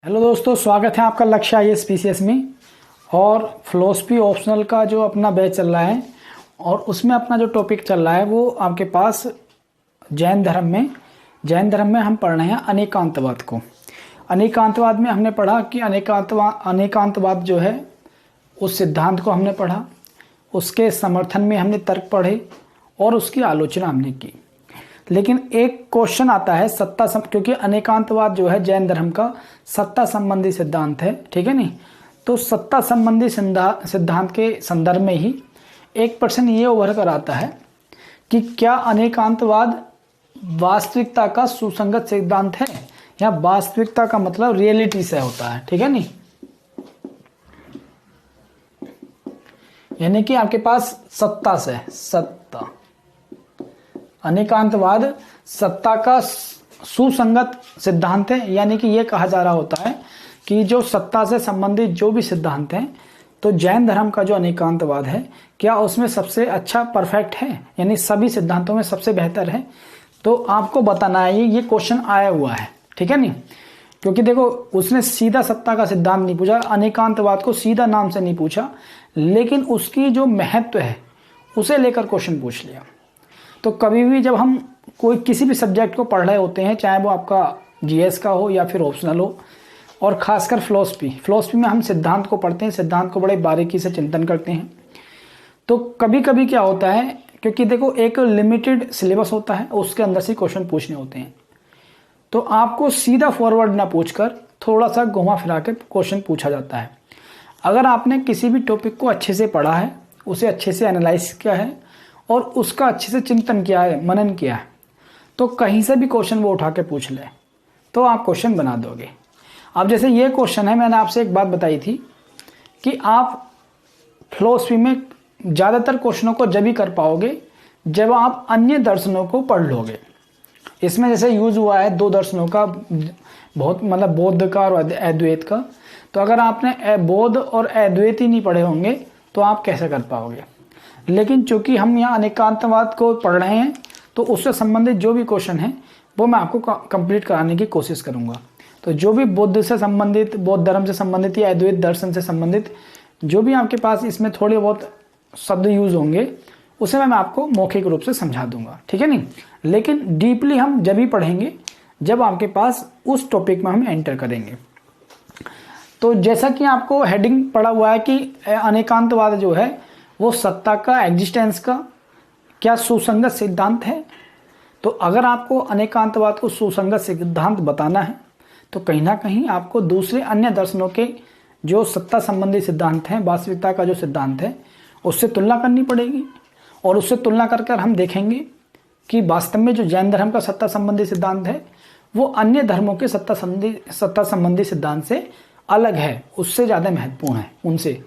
Hello दोस्तों, स्वागत है आपका लक्ष्य आईएएस पीसीएस में। और फिलॉसफी ऑप्शनल का जो अपना बैच चल रहा है और उसमें अपना जो टॉपिक चल रहा है वो आपके पास जैन धर्म में हम पढ़ रहे हैं अनेकांतवाद को। अनेकांतवाद में हमने पढ़ा कि अनेकांतवाद जो है उस सिद्धांत को हमने पढ़ा, उसके समर्थन में हमने तर्क पढ़े और उसकी आलोचना हमने की। लेकिन एक क्वेश्चन आता है क्योंकि अनेकांतवाद जो है जैन धर्म का सत्ता संबंधी सिद्धांत है, ठीक है नहीं। तो सत्ता संबंधी सिद्धांत के संदर्भ में ही एक प्रश्न ये उभर कर आता है कि क्या अनेकांतवाद वास्तविकता का सुसंगत सिद्धांत है, या वास्तविकता का मतलब रियलिटी से होता है, ठीक है नहीं। यानी कि आपके पास सत्ता अनेकांतवाद सत्ता का सुसंगत सिद्धांत है। यानी कि यह कहा जा रहा होता है कि जो सत्ता से संबंधित जो भी सिद्धांत हैं, तो जैन धर्म का जो अनेकांतवाद है क्या उसमें सबसे अच्छा परफेक्ट है, यानी सभी सिद्धांतों में सबसे बेहतर है। तो आपको बताना है, ये क्वेश्चन आया हुआ है, ठीक है नहीं। क्योंकि देखो उसने सीधा सत्ता का सिद्धांत नहीं पूछा, अनेकांतवाद को सीधा नाम से नहीं पूछा, लेकिन उसकी जो महत्व है उसे लेकर क्वेश्चन पूछ लिया। तो कभी भी जब हम कोई किसी भी सब्जेक्ट को पढ़ रहे होते हैं, चाहे वो आपका जीएस का हो या फिर ऑप्शनल हो, और खासकर फिलॉसफी में हम सिद्धांत को पढ़ते हैं, सिद्धांत को बड़े बारीकी से चिंतन करते हैं। तो कभी कभी क्या होता है, क्योंकि देखो एक लिमिटेड सिलेबस होता है, उसके अंदर से क्वेश्चन पूछने होते हैं, तो आपको सीधा फॉरवर्ड ना पूछकर थोड़ा सा घुमा फिरा के क्वेश्चन पूछा जाता है। अगर आपने किसी भी टॉपिक को अच्छे से पढ़ा है, उसे अच्छे से एनालाइज किया है और उसका अच्छे से चिंतन किया है, मनन किया है, तो कहीं से भी क्वेश्चन वो उठा के पूछ ले तो आप क्वेश्चन बना दोगे। अब जैसे ये क्वेश्चन है, मैंने आपसे एक बात बताई थी कि आप फिलॉसफी में ज़्यादातर क्वेश्चनों को जब ही कर पाओगे जब आप अन्य दर्शनों को पढ़ लोगे। इसमें जैसे यूज हुआ है दो दर्शनों का, बहुत मतलब बौद्ध का और अद्वैत का। तो अगर आपने बौद्ध और अद्वैत ही नहीं पढ़े होंगे तो आप कैसे कर पाओगे। लेकिन चूंकि हम यहाँ अनेकांतवाद को पढ़ रहे हैं तो उससे संबंधित जो भी क्वेश्चन है वो मैं आपको कंप्लीट कराने की कोशिश करूँगा। तो जो भी बौद्ध से संबंधित, बौद्ध धर्म से संबंधित या अद्वैत दर्शन से संबंधित जो भी आपके पास इसमें थोड़े बहुत शब्द यूज होंगे उसे मैं आपको मौखिक रूप से समझा दूंगा, ठीक है नहीं। लेकिन डीपली हम जब ही पढ़ेंगे जब आपके पास उस टॉपिक में हम एंटर करेंगे। तो जैसा कि आपको हेडिंग पड़ा हुआ है कि अनेकांतवाद जो है वो सत्ता का, एग्जिस्टेंस का क्या सुसंगत सिद्धांत है। तो अगर आपको अनेकांतवाद को सुसंगत सिद्धांत बताना है तो कहीं ना कहीं आपको दूसरे अन्य दर्शनों के जो सत्ता संबंधी सिद्धांत हैं, वास्तविकता का जो सिद्धांत है, उससे तुलना करनी पड़ेगी। और उससे तुलना कर हम देखेंगे कि वास्तव में जो जैन धर्म का सत्ता संबंधी सिद्धांत है वो अन्य धर्मों के सत्ता संबंधी सिद्धांत से अलग है, उससे ज़्यादा महत्वपूर्ण है उनसे।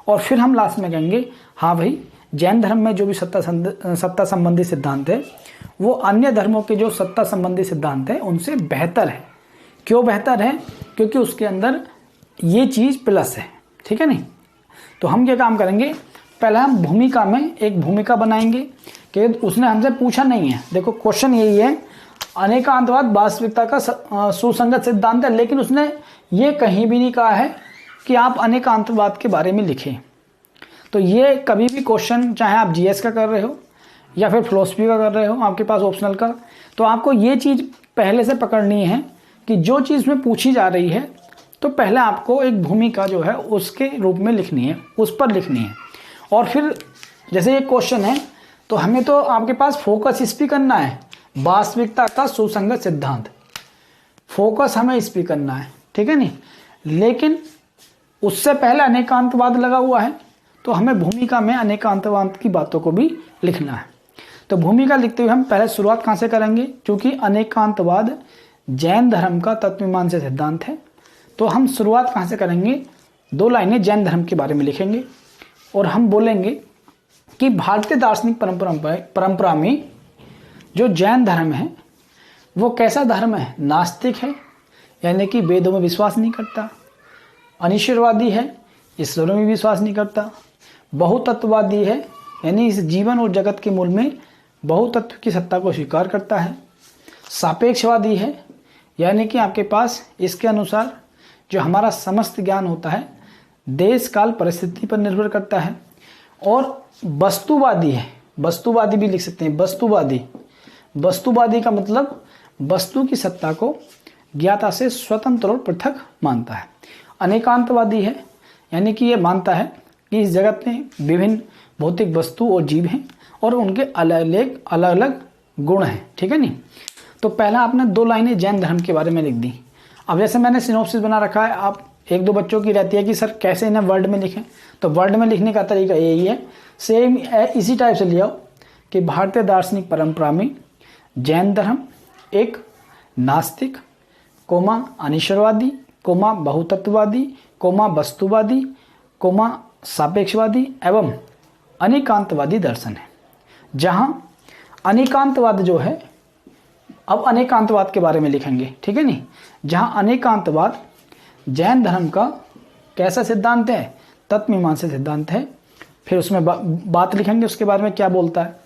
और फिर हम लास्ट में कहेंगे हाँ भाई, जैन धर्म में जो भी सत्ता संबंधी सिद्धांत है वो अन्य धर्मों के जो सत्ता संबंधी सिद्धांत है उनसे बेहतर है। क्यों बेहतर है? क्योंकि उसके अंदर ये चीज़ प्लस है, ठीक है नहीं। तो हम क्या काम करेंगे, पहले हम भूमिका में एक भूमिका बनाएंगे कि उसने हमसे पूछा नहीं है। देखो क्वेश्चन यही है, अनेकांतवाद वास्तविकता का सुसंगत सिद्धांत है, लेकिन उसने ये कहीं भी नहीं कहा है कि आप अनेकांतवाद के बारे में लिखें। तो ये कभी भी क्वेश्चन, चाहे आप जीएस का कर रहे हो या फिर फिलॉसफी का कर रहे हो, आपके पास ऑप्शनल का, तो आपको ये चीज़ पहले से पकड़नी है कि जो चीज़ में पूछी जा रही है तो पहले आपको एक भूमिका जो है उसके रूप में लिखनी है, उस पर लिखनी है। और फिर जैसे ये क्वेश्चन है तो हमें तो आपके पास फोकस इस पर करना है, वास्तविकता का सुसंगत सिद्धांत, फोकस हमें इस पर करना है, ठीक है नहीं। लेकिन उससे पहले अनेकांतवाद लगा हुआ है तो हमें भूमिका में अनेकांतवाद की बातों को भी लिखना है। तो भूमिका लिखते हुए हम पहले शुरुआत कहाँ से करेंगे, क्योंकि अनेकांतवाद जैन धर्म का तत्वमीमांसा सिद्धांत है। तो हम शुरुआत कहाँ से करेंगे, दो लाइनें जैन धर्म के बारे में लिखेंगे और हम बोलेंगे कि भारतीय दार्शनिक परंपरा में जो जैन धर्म है वो कैसा धर्म है, नास्तिक है, यानी कि वेदों में विश्वास नहीं करता, अनिश्वरवादी है, ईश्वरों में विश्वास नहीं करता, बहुतत्ववादी है, यानी इस जीवन और जगत के मूल में बहुतत्व की सत्ता को स्वीकार करता है, सापेक्षवादी है, यानी कि आपके पास इसके अनुसार जो हमारा समस्त ज्ञान होता है देश काल परिस्थिति पर निर्भर करता है। और वस्तुवादी है, वस्तुवादी भी लिख सकते हैं, वस्तुवादी। वस्तुवादी का मतलब वस्तु की सत्ता को ज्ञाता से स्वतंत्र और पृथक मानता है। अनेकांतवादी है, यानी कि ये मानता है कि इस जगत में विभिन्न भौतिक वस्तु और जीव हैं और उनके अलग अलग गुण हैं। ठीक है नहीं। तो पहला आपने 2 लाइनें जैन धर्म के बारे में लिख दी। अब जैसे मैंने सिनॉप्सिस बना रखा है, आप 1-2 बच्चों की रहती है कि सर कैसे इन्हें वर्ड में लिखें, तो वर्ड में लिखने का तरीका यही है, सेम इसी टाइप से लिया कि भारतीय दार्शनिक परंपरा में जैन धर्म एक नास्तिक, कोमा अनिश्वरवादी, कोमा बहुतत्ववादी, कोमा वस्तुवादी, कोमा सापेक्षवादी एवं अनेकांतवादी दर्शन है। जहां अनेकांतवाद जो है, अब अनेकांतवाद के बारे में लिखेंगे, ठीक है नहीं। जहां अनेकांतवाद जैन धर्म का कैसा सिद्धांत है, तत्वमीमांसा सिद्धांत है। फिर उसमें बात लिखेंगे उसके बारे में क्या बोलता है,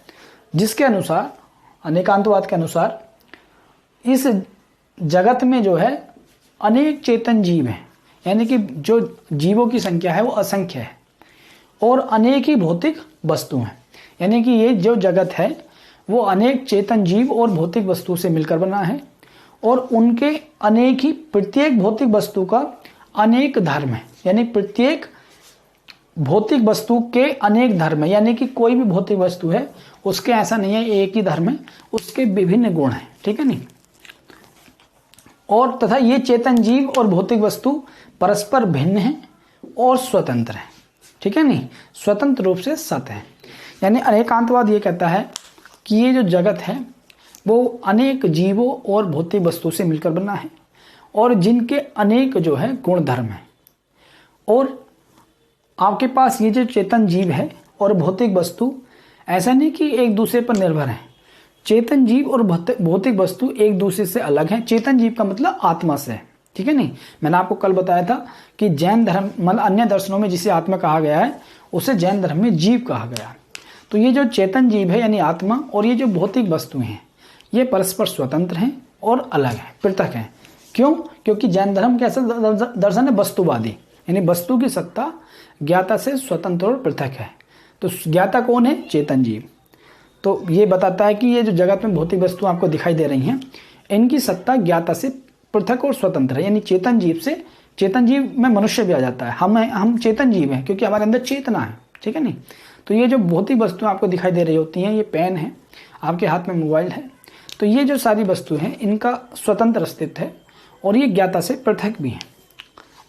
जिसके अनुसार अनेकांतवाद के अनुसार इस जगत में जो है अनेक चेतन जीव हैं, यानी कि जो जीवों की संख्या है वो असंख्य है, और अनेक ही भौतिक वस्तु हैं, यानी कि ये जो जगत है वो अनेक चेतन जीव और भौतिक वस्तु से मिलकर बना है, और उनके अनेक ही प्रत्येक भौतिक वस्तु का अनेक धर्म है, यानी प्रत्येक भौतिक वस्तु के अनेक धर्म है, यानी कि कोई भी भौतिक वस्तु है उसके ऐसा नहीं है एक ही धर्म है, उसके विभिन्न गुण हैं। ठीक है नहीं। और तथा ये चेतन जीव और भौतिक वस्तु परस्पर भिन्न हैं और स्वतंत्र हैं। ठीक है नहीं, स्वतंत्र रूप से सत है। यानी अनेकांतवाद ये कहता है कि ये जो जगत है वो अनेक जीवों और भौतिक वस्तु से मिलकर बना है, और जिनके अनेक जो है गुण धर्म है, और आपके पास ये जो चेतन जीव है और भौतिक वस्तु ऐसा नहीं कि एक दूसरे पर निर्भर है। चेतन जीव और भौतिक वस्तु एक दूसरे से अलग हैं। चेतन जीव का मतलब आत्मा से है। ठीक है नहीं। मैंने आपको कल बताया था कि जैन धर्म मतलब अन्य दर्शनों में जिसे आत्मा कहा गया है उसे जैन धर्म में जीव कहा गया। तो ये जो चेतन जीव है यानी आत्मा, और ये जो भौतिक वस्तुएं हैं ये परस्पर स्वतंत्र हैं और अलग हैं, पृथक हैं। क्यों? क्योंकि जैन धर्म कैसा दर्शन है? वस्तुवादी, यानी वस्तु की सत्ता ज्ञाता से स्वतंत्र और पृथक है। तो ज्ञाता कौन है? चेतन जीव। तो ये बताता है कि ये जो जगत में भौतिक वस्तु आपको दिखाई दे रही हैं इनकी सत्ता ज्ञाता से पृथक और स्वतंत्र है, यानी चेतन जीव से। चेतन जीव में मनुष्य भी आ जाता है। हम चेतन जीव हैं क्योंकि हमारे अंदर चेतना है। ठीक है नहीं। तो ये जो भौतिक वस्तुएं आपको दिखाई दे रही होती हैं, ये पेन है, आपके हाथ में मोबाइल है, तो ये जो सारी वस्तु हैं इनका स्वतंत्र अस्तित्व है, और ये ज्ञाता से पृथक भी हैं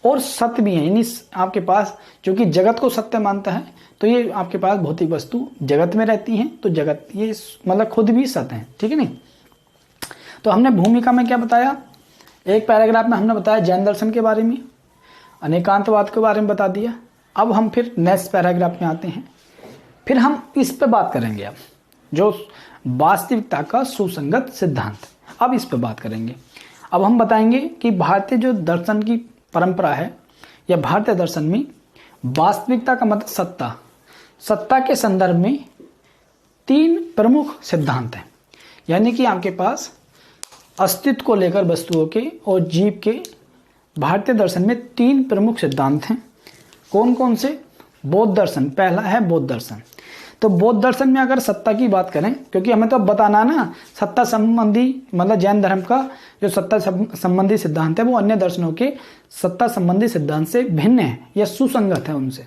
और सत्य भी हैं। यानी आपके पास जो कि जगत को सत्य मानता है, तो ये आपके पास भौतिक वस्तु जगत में रहती हैं, तो जगत ये मतलब खुद भी सत्य है। ठीक है नहीं। तो हमने भूमिका में क्या बताया? एक पैराग्राफ में हमने बताया जैन दर्शन के बारे में, अनेकांतवाद के बारे में बता दिया। अब हम फिर नेक्स्ट पैराग्राफ में आते हैं, फिर हम इस पे बात करेंगे। अब जो वास्तविकता का सुसंगत सिद्धांत, अब इस पे बात करेंगे। अब हम बताएंगे कि भारतीय जो दर्शन की परंपरा है या भारतीय दर्शन में वास्तविकता का मतलब सत्ता, सत्ता के संदर्भ में 3 प्रमुख सिद्धांत हैं। यानी कि आपके पास अस्तित्व को लेकर वस्तुओं के और जीव के भारतीय दर्शन में 3 प्रमुख सिद्धांत हैं। कौन कौन से? बौद्ध दर्शन, पहला है बौद्ध दर्शन। तो बौद्ध दर्शन में अगर सत्ता की बात करें, क्योंकि हमें तो अब बताना है ना सत्ता संबंधी मतलब जैन धर्म का जो सत्ता संबंधी सिद्धांत है वो अन्य दर्शनों के सत्ता संबंधी सिद्धांत से भिन्न है या सुसंगत है उनसे।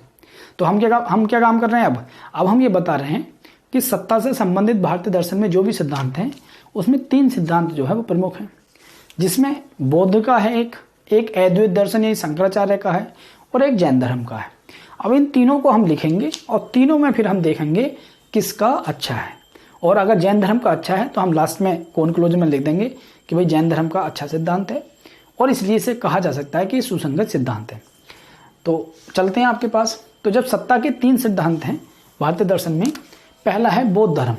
तो हम क्या काम कर रहे हैं? अब हम ये बता रहे हैं कि सत्ता से संबंधित भारतीय दर्शन में जो भी सिद्धांत हैं उसमें 3 सिद्धांत जो है वो प्रमुख हैं, जिसमें बौद्ध का है एक अद्वैत दर्शन यानी शंकराचार्य का है, और एक जैन धर्म का है। अब इन तीनों को हम लिखेंगे और तीनों में फिर हम देखेंगे किसका अच्छा है, और अगर जैन धर्म का अच्छा है तो हम लास्ट में कॉन्क्लूजन में लिख देंगे कि भाई जैन धर्म का अच्छा सिद्धांत है और इसलिए इसे कहा जा सकता है कि सुसंगत सिद्धांत है। तो चलते हैं आपके पास। तो जब सत्ता के 3 सिद्धांत हैं भारतीय दर्शन में, पहला है बौद्ध धर्म।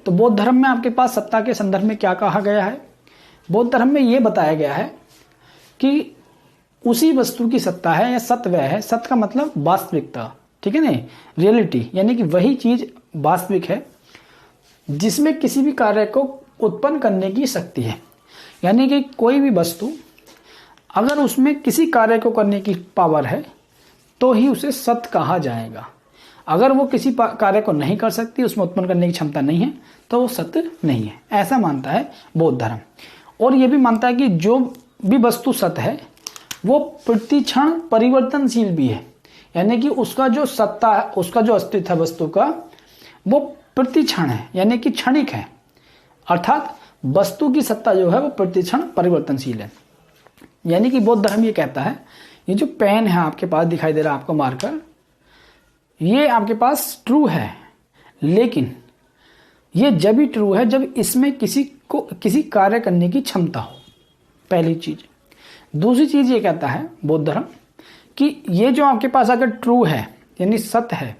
तो बौद्ध धर्म में आपके पास सत्ता के संदर्भ में क्या कहा गया है? बौद्ध धर्म में ये बताया गया है कि उसी वस्तु की सत्ता है या सत्व है। सत्य का मतलब वास्तविकता, ठीक है ना, रियलिटी, यानी कि वही चीज वास्तविक है जिसमें किसी भी कार्य को उत्पन्न करने की शक्ति है। यानी कि कोई भी वस्तु अगर उसमें किसी कार्य को करने की पावर है तो ही उसे सत कहा जाएगा। अगर वो किसी कार्य को नहीं कर सकती, उसमें उत्पन्न करने की क्षमता नहीं है, तो वो सत्य नहीं है। ऐसा मानता है बौद्ध धर्म। और ये भी मानता है कि जो भी वस्तु सत्य है वो प्रतिक्षण परिवर्तनशील भी है, यानी कि उसका जो सत्ता है, उसका जो अस्तित्व है वस्तु का, वो प्रतिक्षण है, यानी कि क्षणिक है। अर्थात वस्तु की सत्ता जो है वो प्रतिक्षण परिवर्तनशील है। यानी कि बौद्ध धर्म ये कहता है, ये जो पेन है आपके पास दिखाई दे रहा है आपको मार्कर, ये आपके पास ट्रू है, लेकिन ये जब भी ट्रू है जब इसमें किसी कार्य करने की क्षमता हो, पहली चीज। दूसरी चीज ये कहता है बौद्ध धर्म कि ये जो आपके पास अगर ट्रू है यानी सत्य है,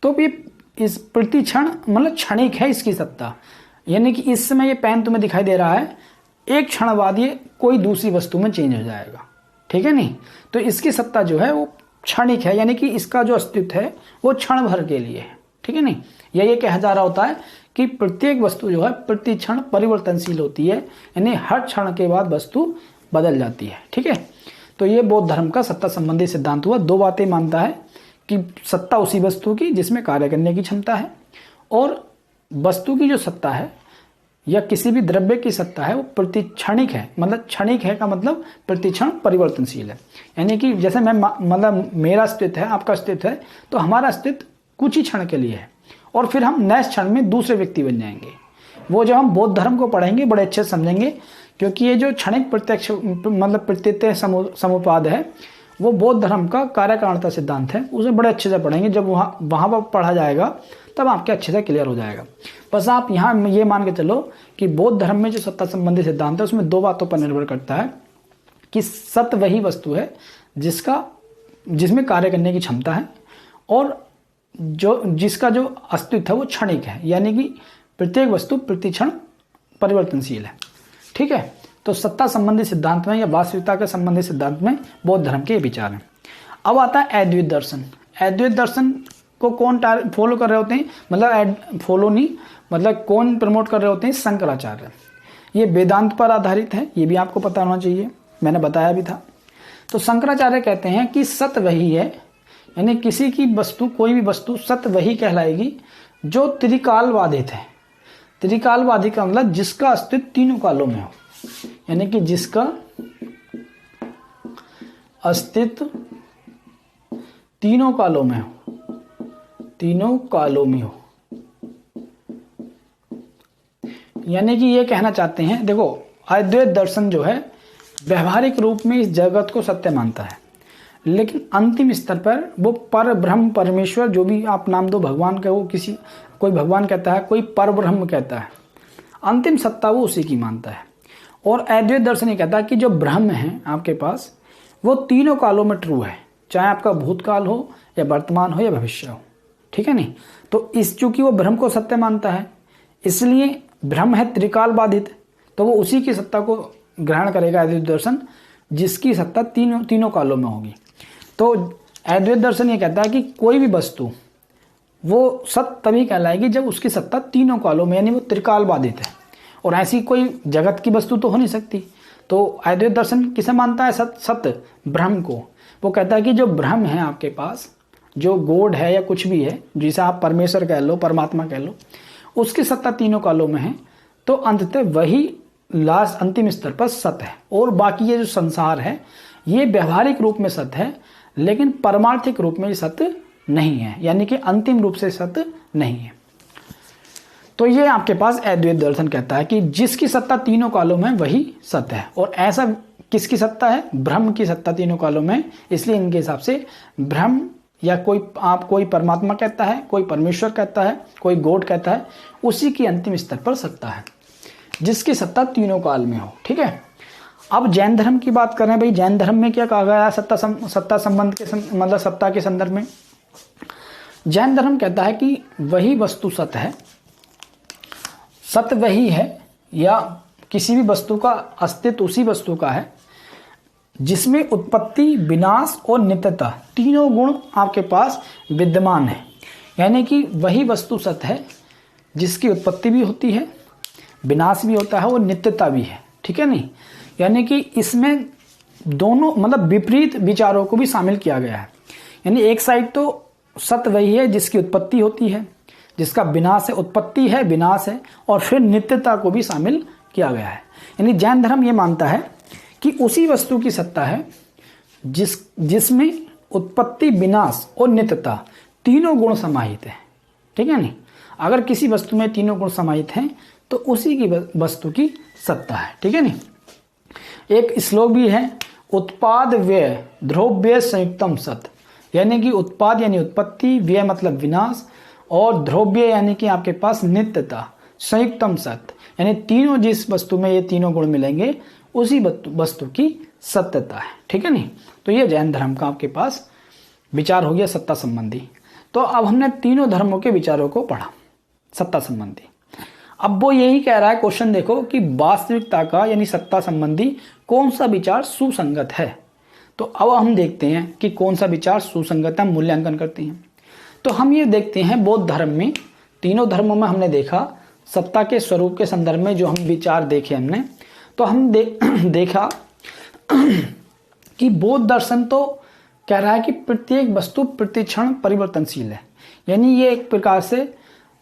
तो ये इस प्रतिक्षण मतलब क्षणिक है इसकी सत्ता। यानी कि इस समय ये पेन तुम्हें दिखाई दे रहा है, एक क्षण बाद ये कोई दूसरी वस्तु में चेंज हो जाएगा, ठीक है नहीं। तो इसकी सत्ता जो है वो क्षणिक है, यानी कि इसका जो अस्तित्व है वो क्षण भर के लिए है, ठीक है नहीं। ये कहा जा रहा होता है कि प्रत्येक वस्तु जो है प्रति क्षण परिवर्तनशील होती है, यानी हर क्षण के बाद वस्तु बदल जाती है, ठीक है। तो ये बौद्ध धर्म का सत्ता संबंधी सिद्धांत हुआ। दो बातें मानता है कि सत्ता उसी वस्तु की जिसमें कार्य करने की क्षमता है, और वस्तु की जो सत्ता है या किसी भी द्रव्य की सत्ता है वो प्रतिक्षणिक है। मतलब क्षणिक है का मतलब प्रतिक्षण परिवर्तनशील है, यानी कि जैसे मैं मतलब मेरा अस्तित्व है, आपका अस्तित्व है, तो हमारा अस्तित्व कुछ ही क्षण के लिए है और फिर हम नेक्स्ट क्षण में दूसरे व्यक्ति बन जाएंगे। वो जब हम बौद्ध धर्म को पढ़ेंगे बड़े अच्छे से समझेंगे, क्योंकि ये जो क्षणिक प्रत्यक्ष मतलब प्रत्यय समुपाद है वो बौद्ध धर्म का कार्यकारणता सिद्धांत है, उसे बड़े अच्छे से पढ़ेंगे। जब वहाँ पर पढ़ा जाएगा तब आपके अच्छे से क्लियर हो जाएगा। बस आप यहाँ ये मान के चलो कि बौद्ध धर्म में जो सत्ता संबंधी सिद्धांत है उसमें दो बातों पर निर्भर करता है कि सत्य वही वस्तु है जिसमें कार्य करने की क्षमता है, और जिसका जो अस्तित्व है वो क्षणिक है, यानी कि प्रत्येक वस्तु प्रतिक्षण परिवर्तनशील है, ठीक है। तो सत्ता संबंधी सिद्धांत में या वास्तविकता के संबंधी सिद्धांत में बौद्ध धर्म के विचार हैं। अब आता है अद्वैत दर्शन। अद्वैत दर्शन को कौन फॉलो कर रहे होते हैं, मतलब फॉलो नहीं, मतलब कौन प्रमोट कर रहे होते हैं, शंकराचार्य। ये वेदांत पर आधारित है, ये भी आपको पता होना चाहिए, मैंने बताया भी था। तो शंकराचार्य कहते हैं कि सत्य वही है, यानी किसी की वस्तु, कोई भी वस्तु सत्य वही कहलाएगी जो त्रिकाल बाधित है। त्रिकाल बाधित का मतलब जिसका अस्तित्व तीनों कालों में हो, यानी कि जिसका अस्तित्व तीनों कालों में हो, तीनों कालों में हो। यानी कि ये कहना चाहते हैं, देखो अद्वैत दर्शन जो है व्यवहारिक रूप में इस जगत को सत्य मानता है, लेकिन अंतिम स्तर पर वो पर ब्रह्म परमेश्वर, जो भी आप नाम दो, भगवान का, वो कोई भगवान कहता है, कोई पर ब्रह्म कहता है, अंतिम सत्ता वो उसी की मानता है। और अद्वैत दर्शन ये कहता है कि जो ब्रह्म है आपके पास वो तीनों कालों में ट्रू है, चाहे आपका भूतकाल हो या वर्तमान हो या भविष्य हो, ठीक है नहीं। तो चूंकि वो ब्रह्म को सत्य मानता है, इसलिए ब्रह्म है त्रिकाल बाधित, तो वो उसी की सत्ता को ग्रहण करेगा अद्वैत दर्शन, जिसकी सत्ता तीनों कालों में होगी। तो अद्वैत दर्शन ये कहता है कि कोई भी वस्तु वो सत्य तभी कहलाएगी जब उसकी सत्ता तीनों कालों में, यानी वो त्रिकाल बाधित है, और ऐसी कोई जगत की वस्तु तो हो नहीं सकती। तो अद्वैत दर्शन किसे मानता है, सत्य ब्रह्म को। वो कहता है कि जो ब्रह्म है आपके पास, जो गॉड है या कुछ भी है, जिसे आप परमेश्वर कह लो, परमात्मा कह लो, उसकी सत्ता तीनों कालों में है, तो अंततः वही लास्ट अंतिम स्तर पर सत्य है। और बाकी ये जो संसार है ये व्यवहारिक रूप में सत्य है, लेकिन परमार्थिक रूप में ये सत्य नहीं है, यानी कि अंतिम रूप से सत्य नहीं है। तो ये आपके पास अद्वैत दर्शन कहता है कि जिसकी सत्ता तीनों कालों में वही सत्य है। और ऐसा किसकी सत्ता है, ब्रह्म की सत्ता तीनों कालों में, इसलिए इनके हिसाब से ब्रह्म या कोई परमात्मा कहता है, कोई परमेश्वर कहता है, कोई गॉड कहता है, उसी की अंतिम स्तर पर सत्ता है जिसकी सत्ता तीनों काल में हो, ठीक है। अब जैन धर्म की बात करें, भाई जैन धर्म में क्या कहा गया है सत्ता संबंध के मतलब सत्ता के संदर्भ में। जैन धर्म कहता है कि वही वस्तु सत्य है, सत्य वही है, या किसी भी वस्तु का अस्तित्व उसी वस्तु का है जिसमें उत्पत्ति, विनाश और नित्यता तीनों गुण आपके पास विद्यमान है। यानी कि वही वस्तु सत्य है जिसकी उत्पत्ति भी होती है, विनाश भी होता है और नित्यता भी है, ठीक है नहीं। यानी कि इसमें दोनों मतलब विपरीत विचारों को भी शामिल किया गया है। यानी एक साइड तो सत्य वही है जिसकी उत्पत्ति होती है, जिसका विनाश है, उत्पत्ति है, विनाश है, और फिर नित्यता को भी शामिल किया गया है। यानी जैन धर्म ये मानता है कि उसी वस्तु की सत्ता है जिसमें उत्पत्ति, विनाश और नित्यता तीनों गुण समाहित है। ठीक है नहीं, अगर किसी वस्तु में तीनों गुण समाहित हैं तो उसी की वस्तु की सत्ता है। ठीक है नहीं, एक श्लोक भी है, उत्पाद व्यय ध्रुव्य संयुक्तम सत, यानी कि उत्पाद यानी उत्पत्ति, व्यय मतलब विनाश, और ध्रुव्य यानी कि आपके पास नित्यता, संयुक्तम सत यानी तीनों जिस वस्तु में ये तीनों गुण मिलेंगे उसी वस्तु की सत्यता है। ठीक है नहीं, तो ये जैन धर्म का आपके पास विचार हो गया सत्ता संबंधी। तो अब हमने तीनों धर्मों के विचारों को पढ़ा सत्ता संबंधी। अब वो यही कह रहा है, क्वेश्चन देखो, कि वास्तविकता का यानी सत्ता संबंधी कौन सा विचार सुसंगत है। तो अब हम देखते हैं कि कौन सा विचार सुसंगत है, मूल्यांकन करते हैं। तो हम ये देखते हैं बौद्ध धर्म में, तीनों धर्मों में हमने देखा सत्ता के स्वरूप के संदर्भ में जो हम विचार देखे हमने, तो हम देखा कि बौद्ध दर्शन तो कह रहा है कि प्रत्येक वस्तु प्रतिक्षण परिवर्तनशील है। यानी ये एक प्रकार से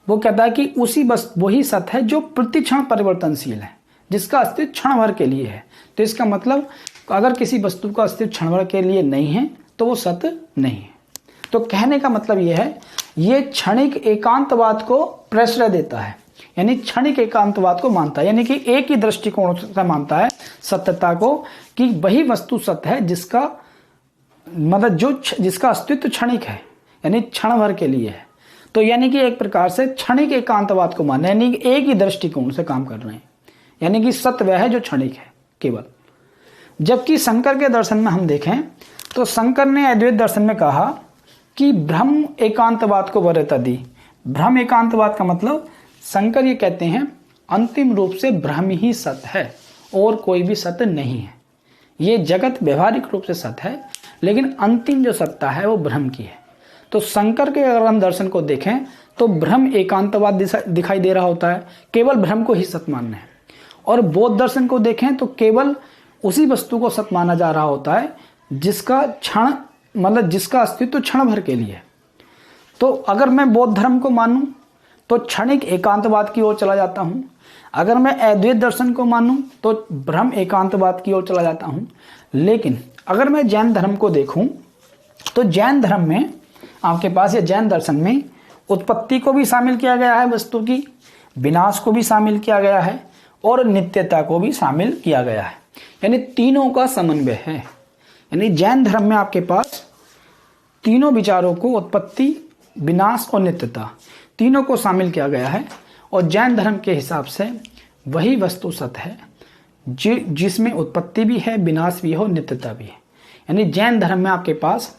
वो कहता है कि उसी वही सत्य है जो प्रतिक्षण परिवर्तनशील है, जिसका अस्तित्व क्षण भर के लिए है। तो इसका मतलब अगर किसी वस्तु का अस्तित्व क्षण भर के लिए नहीं है तो वो सत्य नहीं है। तो कहने का मतलब ये है, ये क्षणिक एकांतवाद को प्रश्रय देता है, यानी क्षणिक एकांतवाद को मानता है, यानी कि एक ही दृष्टिकोण से मानता है सत्यता को, कि वही वस्तु सत्य है जिसका मतलब जिसका अस्तित्व क्षणिक है, यानी क्षण भर के लिए है। तो यानी कि एक प्रकार से क्षणिक एकांतवाद को मानना, यानी कि एक ही दृष्टिकोण से काम कर रहे हैं, यानी कि सत्य वह है जो क्षणिक है केवल। जबकि शंकर के दर्शन में हम देखें तो शंकर ने अद्वैत दर्शन में कहा कि ब्रह्म एकांतवाद को वरीयता दी। ब्रह्म एकांतवाद का मतलब शंकर ये कहते हैं अंतिम रूप से ब्रह्म ही सत्य है और कोई भी सत्य नहीं है। ये जगत व्यवहारिक रूप से सत्य है, लेकिन अंतिम जो सत्ता है वो ब्रह्म की है। तो शंकर के अगर हम दर्शन को देखें तो ब्रह्म एकांतवाद दिखाई दे रहा होता है, केवल ब्रह्म को ही सत्य मानना है। और बौद्ध दर्शन को देखें तो केवल उसी वस्तु को सत्य माना जा रहा होता है जिसका क्षण मतलब जिसका अस्तित्व क्षण भर के लिए। तो अगर मैं बौद्ध धर्म को मानूं तो क्षणिक एकांतवाद की ओर चला जाता हूं, अगर मैं अद्वैत दर्शन को मानूं तो ब्रह्म एकांतवाद की ओर चला जाता हूं। लेकिन अगर मैं जैन धर्म को देखूं तो जैन धर्म में आपके पास या जैन दर्शन में उत्पत्ति को भी शामिल किया गया है वस्तु की, विनाश को भी शामिल किया गया है और नित्यता को भी शामिल किया गया है, यानी तीनों का समन्वय है। यानी जैन धर्म में आपके पास तीनों विचारों को, उत्पत्ति, विनाश और नित्यता, तीनों को शामिल किया गया है। और जैन धर्म के हिसाब से वही वस्तु सत्य है जिसमें उत्पत्ति भी है, विनाश भी है और नित्यता भी है। यानी जैन धर्म में आपके पास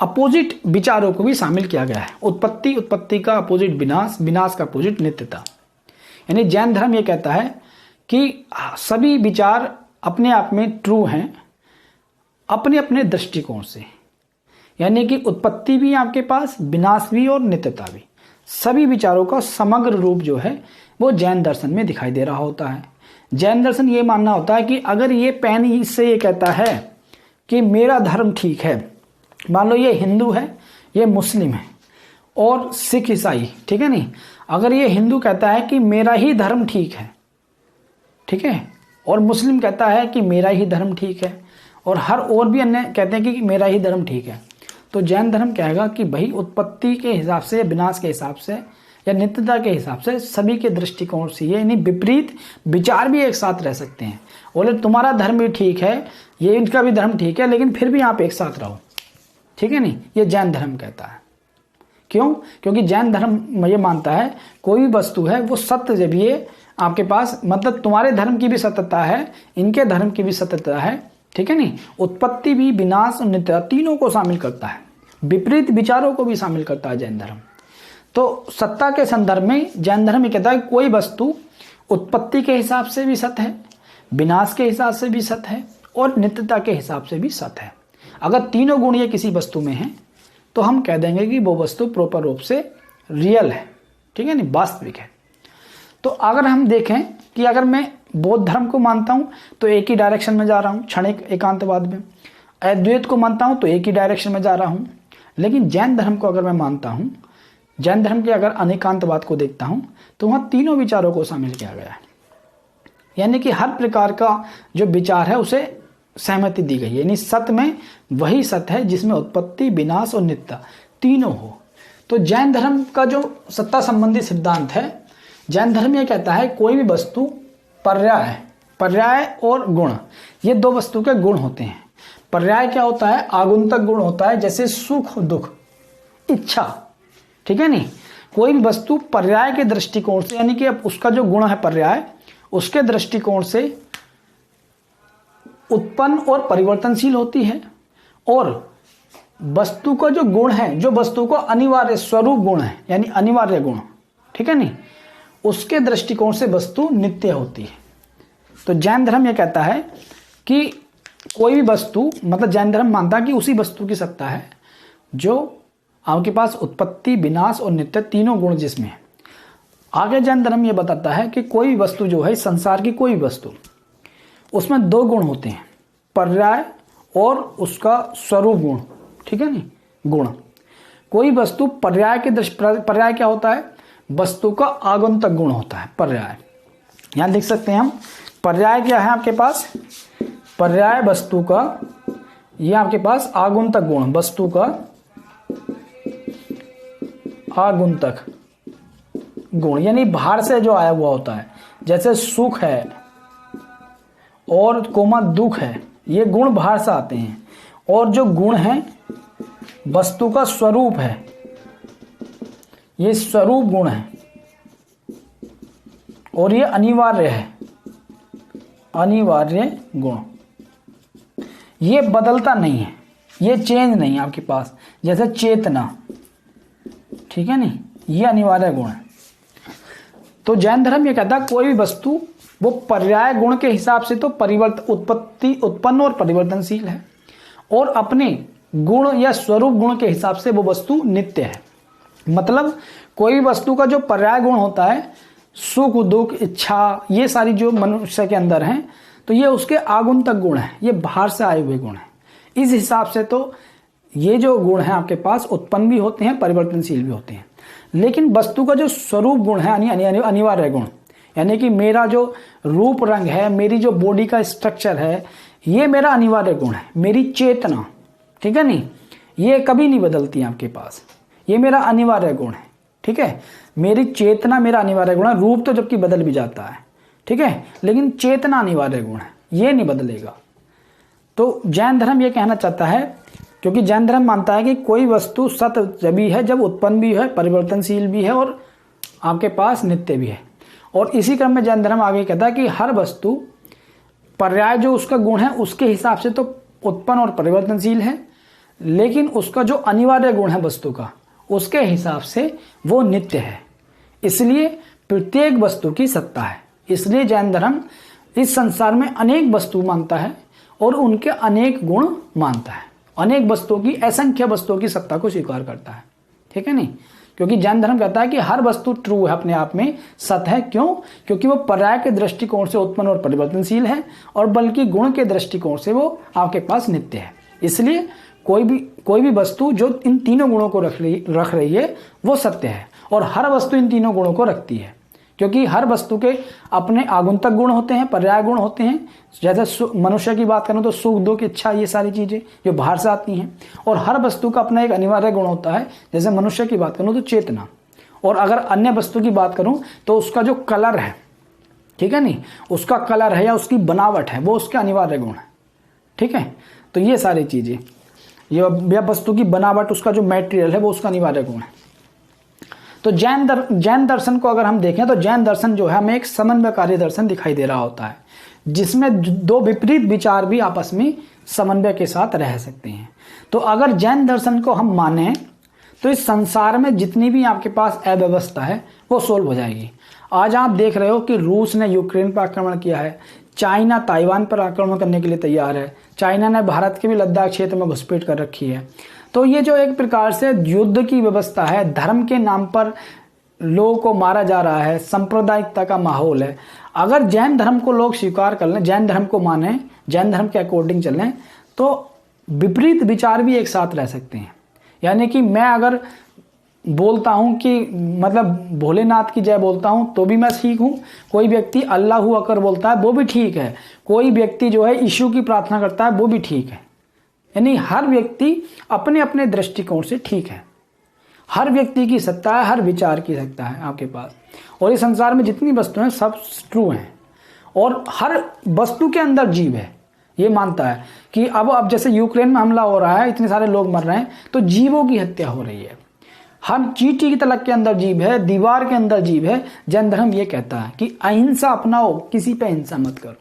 अपोजिट विचारों को भी शामिल किया गया है, उत्पत्ति का अपोजिट विनाश, विनाश का अपोजिट नित्यता। यानी जैन धर्म ये कहता है कि सभी विचार अपने आप में ट्रू हैं अपने अपने दृष्टिकोण से, यानी कि उत्पत्ति भी आपके पास, विनाश भी और नित्यता भी, सभी विचारों का समग्र रूप जो है वो जैन दर्शन में दिखाई दे रहा होता है। जैन दर्शन ये मानना होता है कि अगर ये पेन इससे ये कहता है कि मेरा धर्म ठीक है, मान लो ये हिंदू है, ये मुस्लिम है और सिख ईसाई, ठीक है नहीं, अगर ये हिंदू कहता है कि मेरा ही धर्म ठीक है, ठीक है, और मुस्लिम कहता है कि मेरा ही धर्म ठीक है, और भी अन्य कहते हैं कि मेरा ही धर्म ठीक है, तो जैन धर्म कहेगा कि भाई उत्पत्ति के हिसाब से, विनाश के हिसाब से या नित्यता के हिसाब से सभी के दृष्टिकोण से ये यानी विपरीत विचार भी एक साथ रह सकते हैं। बोले तुम्हारा धर्म भी ठीक है, ये इनका भी धर्म ठीक है, लेकिन फिर भी आप एक साथ रहो, ठीक है नहीं, ये जैन धर्म कहता है। क्यों? क्योंकि जैन धर्म ये मानता है कोई भी वस्तु है वो सत्य, जब ये आपके पास मतलब तुम्हारे धर्म की भी सत्यता है, इनके धर्म की भी सत्यता है, ठीक है नहीं, उत्पत्ति भी, विनाश और नित्यता तीनों को शामिल करता है, विपरीत विचारों को भी शामिल करता है जैन धर्म। तो सत्ता के संदर्भ में जैन धर्म ये कहता है कोई वस्तु उत्पत्ति के हिसाब से भी सत्य है, विनाश के हिसाब से भी सत्य है और नित्यता के हिसाब से भी सत्य है। अगर तीनों गुण ये किसी वस्तु में हैं तो हम कह देंगे कि वो वस्तु प्रॉपर रूप से रियल है, ठीक है नहीं, वास्तविक है। तो अगर हम देखें कि अगर मैं बौद्ध धर्म को मानता हूं तो एक ही डायरेक्शन में जा रहा हूं, क्षणिक एकांतवाद में। अद्वैत को मानता हूं तो एक ही डायरेक्शन में जा रहा हूं। लेकिन जैन धर्म को अगर मैं मानता हूं, जैन धर्म के अगर अनेकांतवाद को देखता हूं, तो वहां तीनों विचारों को शामिल किया गया है। यानी कि हर प्रकार का जो विचार है उसे सहमति दी गई है। यानी सत्य में वही सत्य है जिसमें उत्पत्ति, विनाश और नित्य तीनों हो। तो जैन धर्म का जो सत्ता संबंधी सिद्धांत है, जैन धर्म ये कहता है कोई भी वस्तु पर्याय और गुण, ये दो वस्तु के गुण होते हैं। पर्याय क्या होता है? आगुंतक गुण होता है, जैसे सुख, दुख, इच्छा, ठीक है नहीं। कोई भी वस्तु पर्याय के दृष्टिकोण से, यानी कि अब उसका जो गुण है पर्याय, उसके दृष्टिकोण से उत्पन्न और परिवर्तनशील होती है। और वस्तु का जो गुण है, जो वस्तु का अनिवार्य स्वरूप गुण है, यानी अनिवार्य गुण, ठीक है नहीं, उसके दृष्टिकोण से वस्तु नित्य होती है। तो जैन धर्म यह कहता है कि कोई भी वस्तु, मतलब जैन धर्म मानता है कि उसी वस्तु की सत्ता है जो आपके पास उत्पत्ति, विनाश और नित्य तीनों गुण जिसमें है। आगे जैन धर्म ये बताता है कि कोई भी वस्तु जो है, संसार की कोई वस्तु, उसमें दो गुण होते हैं, पर्याय और उसका स्वरूप गुण, ठीक है नहीं, गुण। कोई वस्तु पर्याय के पर्याय क्या होता है? वस्तु का आगंतुक गुण होता है पर्याय। यहां लिख सकते हैं हम, पर्याय क्या है आपके पास? पर्याय वस्तु का, ये आपके पास आगंतुक गुण, वस्तु का आगंतुक गुण, यानी बाहर से जो आया हुआ होता है। जैसे सुख है और कोमा दुख है, ये गुण बाहर से आते हैं। और जो गुण है वस्तु का स्वरूप है, ये स्वरूप गुण है और ये अनिवार्य है, अनिवार्य गुण। ये बदलता नहीं है, ये चेंज नहीं है आपके पास। जैसे चेतना, ठीक है नहीं, ये अनिवार्य गुण है। तो जैन धर्म ये कहता है कोई भी वस्तु वो पर्याय गुण के हिसाब से तो उत्पन्न और परिवर्तनशील है, और अपने गुण या स्वरूप गुण के हिसाब से वो वस्तु नित्य है। मतलब कोई भी वस्तु का जो पर्याय गुण होता है, सुख, दुख, इच्छा, ये सारी जो मनुष्य के अंदर हैं, तो ये उसके आगंतुक गुण है, ये बाहर से आए हुए गुण हैं। इस हिसाब से तो ये जो गुण है आपके पास उत्पन्न भी होते हैं, परिवर्तनशील भी होते हैं। लेकिन वस्तु का जो स्वरूप गुण है, अनिवार्य गुण, यानी कि मेरा जो रूप रंग है, मेरी जो बॉडी का स्ट्रक्चर है, ये मेरा अनिवार्य गुण है। मेरी चेतना, ठीक है नहीं, ये कभी नहीं बदलती है आपके पास, ये मेरा अनिवार्य गुण है, ठीक है। मेरी चेतना मेरा अनिवार्य गुण है। रूप तो जबकि बदल भी जाता है, ठीक है, लेकिन चेतना अनिवार्य गुण है, ये नहीं बदलेगा। तो जैन धर्म ये कहना चाहता है, क्योंकि जैन धर्म मानता है कि कोई वस्तु सत्य जभी है जब उत्पन्न भी है, परिवर्तनशील भी है और आपके पास नित्य भी है। और इसी क्रम में जैन धर्म आगे कहता है कि हर वस्तु पर्याय जो उसका गुण है उसके हिसाब से तो उत्पन्न और परिवर्तनशील है, लेकिन उसका जो अनिवार्य गुण है वस्तु का, उसके हिसाब से वो नित्य है। इसलिए प्रत्येक वस्तु की सत्ता है। इसलिए जैन धर्म इस संसार में अनेक वस्तु मानता है और उनके अनेक गुण मानता है। अनेक वस्तुओं की, असंख्य वस्तुओं की सत्ता को स्वीकार करता है, ठीक है नहीं। क्योंकि जैन धर्म कहता है कि हर वस्तु ट्रू है, अपने आप में सत्य है। क्यों? क्योंकि वो पर्याय के दृष्टिकोण से उत्पन्न और परिवर्तनशील है, और बल्कि गुण के दृष्टिकोण से वो आपके पास नित्य है। इसलिए कोई भी वस्तु जो इन तीनों गुणों को रख रही है वो सत्य है, और हर वस्तु इन तीनों गुणों को रखती है। क्योंकि हर वस्तु के अपने आगंतुक गुण होते हैं, पर्याय गुण होते हैं। जैसे मनुष्य की बात करूं तो सुख, दुख, इच्छा, ये सारी चीजें जो बाहर से आती हैं। और हर वस्तु का अपना एक अनिवार्य गुण होता है। जैसे मनुष्य की बात करूं तो चेतना, और अगर अन्य वस्तु की बात करूं तो उसका जो कलर है, ठीक है नहीं, उसका कलर है या उसकी बनावट है, वो उसके अनिवार्य गुण है, ठीक है। तो ये सारी चीजें, ये वस्तु की बनावट, उसका जो मैटेरियल है वो उसका अनिवार्य गुण है। तो जैन दर्शन को अगर हम देखें तो जैन दर्शन जो है हमें एक समन्वयकारी दर्शन दिखाई दे रहा होता है, जिसमें दो विपरीत विचार भी आपस में समन्वय के साथ रह सकते हैं। तो अगर जैन दर्शन को हम माने तो इस संसार में जितनी भी आपके पास अव्यवस्था है वो सोल्व हो जाएगी। आज आप देख रहे हो कि रूस ने यूक्रेन पर आक्रमण किया है, चाइना ताइवान पर आक्रमण करने के लिए तैयार है, चाइना ने भारत के भी लद्दाख क्षेत्र में घुसपैठ कर रखी है। तो ये जो एक प्रकार से युद्ध की व्यवस्था है, धर्म के नाम पर लोगों को मारा जा रहा है, सांप्रदायिकता का माहौल है। अगर जैन धर्म को लोग स्वीकार कर लें, जैन धर्म को माने, जैन धर्म के अकॉर्डिंग चलें, तो विपरीत विचार भी एक साथ रह सकते हैं। यानी कि मैं अगर बोलता हूं कि मतलब भोलेनाथ की जय बोलता हूं तो भी मैं ठीक हूं, कोई व्यक्ति अल्लाहू अकबर बोलता है वो भी ठीक है, कोई व्यक्ति जो है यीशु की प्रार्थना करता है वो भी ठीक है। यानी हर व्यक्ति अपने अपने दृष्टिकोण से ठीक है, हर व्यक्ति की सत्ता है, हर विचार की सत्ता है आपके पास। और इस संसार में जितनी वस्तुएं हैं सब ट्रू हैं, और हर वस्तु के अंदर जीव है। ये मानता है कि अब जैसे यूक्रेन में हमला हो रहा है, इतने सारे लोग मर रहे हैं, तो जीवों की हत्या हो रही है। हर चींटी की तलक के अंदर जीव है, दीवार के अंदर जीव है। जैन धर्म ये कहता है कि अहिंसा अपनाओ, किसी पे हिंसा मत करो।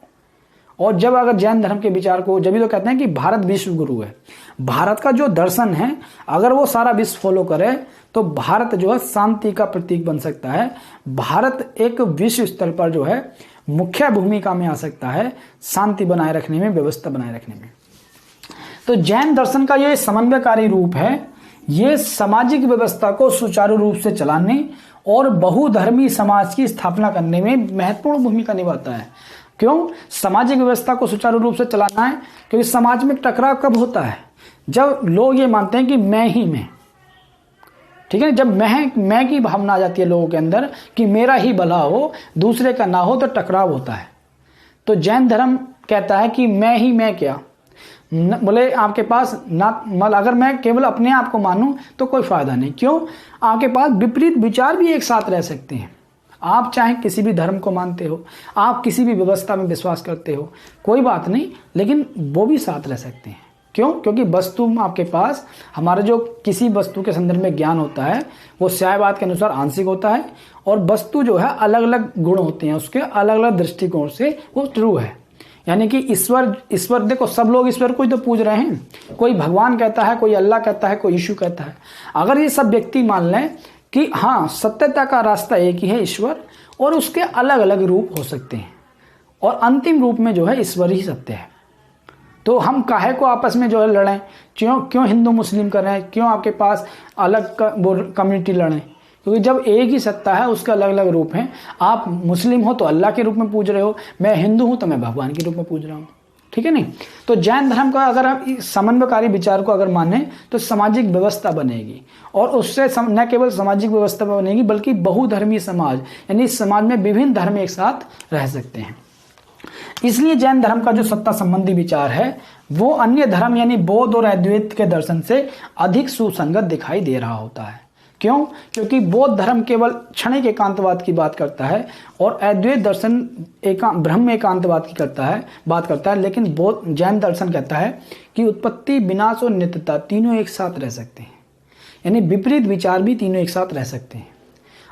और जब अगर जैन धर्म के विचार को, जब भी तो कहते हैं कि भारत विश्व गुरु है, भारत का जो दर्शन है अगर वो सारा विश्व फॉलो करे तो भारत जो है शांति का प्रतीक बन सकता है। भारत एक विश्व स्तर पर जो है मुख्य भूमिका में आ सकता है, शांति बनाए रखने में, व्यवस्था बनाए रखने में। तो जैन दर्शन का ये समन्वयकारी रूप है, ये सामाजिक व्यवस्था को सुचारू रूप से चलाने और बहुधर्मी समाज की स्थापना करने में महत्वपूर्ण भूमिका निभाता है। क्यों सामाजिक व्यवस्था को सुचारू रूप से चलाना है? क्योंकि समाज में टकराव कब होता है? जब लोग ये मानते हैं कि मैं ही मैं, ठीक है, जब मैं की भावना आ जाती है लोगों के अंदर कि मेरा ही भला हो, दूसरे का ना हो, तो टकराव होता है। तो जैन धर्म कहता है कि मैं ही मैं क्या, बोले आपके पास ना, मतलब अगर मैं केवल अपने आप को मानूं तो कोई फायदा नहीं। क्यों? आपके पास विपरीत विचार भी एक साथ रह सकते हैं। आप चाहे किसी भी धर्म को मानते हो, आप किसी भी व्यवस्था में विश्वास करते हो, कोई बात नहीं, लेकिन वो भी साथ रह सकते हैं। क्यों? क्योंकि वस्तु आपके पास, हमारा जो किसी वस्तु के संदर्भ में ज्ञान होता है वो न्यायवाद के अनुसार आंशिक होता है, और वस्तु जो है अलग अलग गुण होते हैं, उसके अलग अलग दृष्टिकोण से वो ट्रू है। यानी कि ईश्वर देखो, सब लोग ईश्वर को ही तो पूज रहे हैं। कोई भगवान कहता है, कोई अल्लाह कहता है, कोई यीशु कहता है। अगर ये सब व्यक्ति मान लें कि हाँ सत्यता का रास्ता एक ही है ईश्वर, और उसके अलग अलग रूप हो सकते हैं, और अंतिम रूप में जो है ईश्वर ही सत्य है, तो हम काहे को आपस में जो है लड़ें? क्यों हिंदू मुस्लिम कर रहे हैं? क्यों आपके पास अलग कम्युनिटी लड़ें? क्योंकि जब एक ही सत्ता है, उसके अलग अलग रूप हैं। आप मुस्लिम हो तो अल्लाह के रूप में पूज रहे हो, मैं हिंदू हूं तो मैं भगवान के रूप में पूज रहा हूं, ठीक है नहीं? तो जैन धर्म का अगर आप समन्वयकारी विचार को अगर माने तो सामाजिक व्यवस्था बनेगी, और उससे न केवल सामाजिक व्यवस्था बनेगी बल्कि बहुधर्मी समाज, यानी इस समाज में विभिन्न धर्म एक साथ रह सकते हैं। इसलिए जैन धर्म का जो सत्ता संबंधी विचार है वो अन्य धर्म यानी बौद्ध और अद्वैत के दर्शन से अधिक सुसंगत दिखाई दे रहा होता है। क्यों? क्योंकि बौद्ध धर्म केवल क्षणिक एकांतवाद की बात करता है, और अद्वैत दर्शन ब्रह्म एकांतवाद की बात करता है, लेकिन बौद्ध जैन दर्शन कहता है कि उत्पत्ति, विनाश और नित्यता तीनों एक साथ रह सकते हैं, यानी विपरीत विचार भी तीनों एक साथ रह सकते हैं।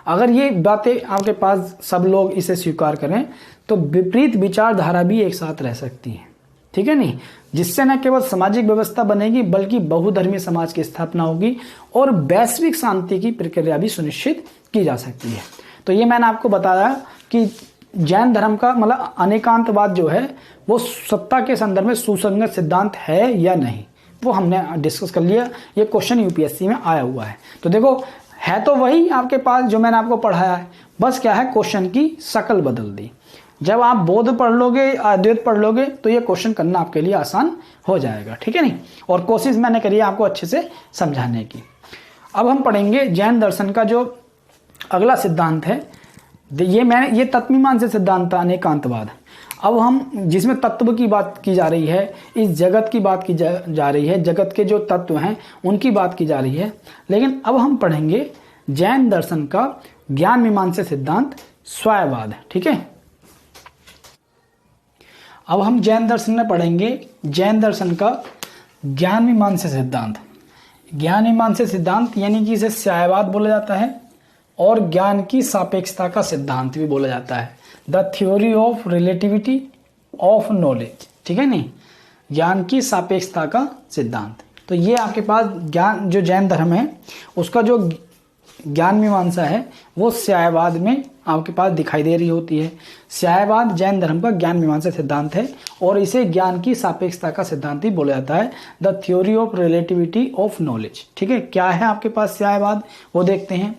अगर ये बातें आपके पास सब लोग इसे स्वीकार करें तो विपरीत विचारधारा भी एक साथ रह सकती है, ठीक है नहीं? जिससे न केवल सामाजिक व्यवस्था बनेगी बल्कि बहुधर्मी समाज की स्थापना होगी और वैश्विक शांति की प्रक्रिया भी सुनिश्चित की जा सकती है। तो ये मैंने आपको बताया कि जैन धर्म का मतलब अनेकांतवाद जो है वो सत्ता के संदर्भ में सुसंगत सिद्धांत है या नहीं, वो हमने डिस्कस कर लिया। ये क्वेश्चन यूपीएससी में आया हुआ है। तो देखो, है तो वही आपके पास जो मैंने आपको पढ़ाया है, बस क्या है, क्वेश्चन की शक्ल बदल दी। जब आप बौद्ध पढ़ लोगे, अद्वैत पढ़ लोगे, तो ये क्वेश्चन करना आपके लिए आसान हो जाएगा, ठीक है नहीं? और कोशिश मैंने करी है आपको अच्छे से समझाने की। अब हम पढ़ेंगे जैन दर्शन का जो अगला सिद्धांत है, ये तत्वमीमांसा सिद्धांत था, अनेकांतवाद। अब हम जिसमें तत्व की बात की जा रही है, इस जगत की बात की जा रही है, जगत के जो तत्व हैं उनकी बात की जा रही है। लेकिन अब हम पढ़ेंगे जैन दर्शन का ज्ञान मीमांसा सिद्धांत, स्वयंवाद, ठीक है? अब हम जैन दर्शन में पढ़ेंगे जैन दर्शन का ज्ञान मीमांसा सिद्धांत। ज्ञान मीमांसा सिद्धांत यानी कि इसे न्यायवाद बोला जाता है, और ज्ञान की सापेक्षता का सिद्धांत भी बोला जाता है, the theory of relativity of knowledge, ठीक है नहीं? ज्ञान की सापेक्षता का सिद्धांत। तो ये आपके पास ज्ञान, जो जैन धर्म है उसका जो ज्ञान मीमांसा है वो न्यायवाद में आपके पास दिखाई दे रही होती है। न्यायवाद जैन धर्म का ज्ञान मीमांसा सिद्धांत है, और इसे ज्ञान की सापेक्षता का सिद्धांत ही बोला जाता है, the theory of relativity of knowledge, ठीक है? क्या है आपके पास न्यायवाद, वो देखते हैं।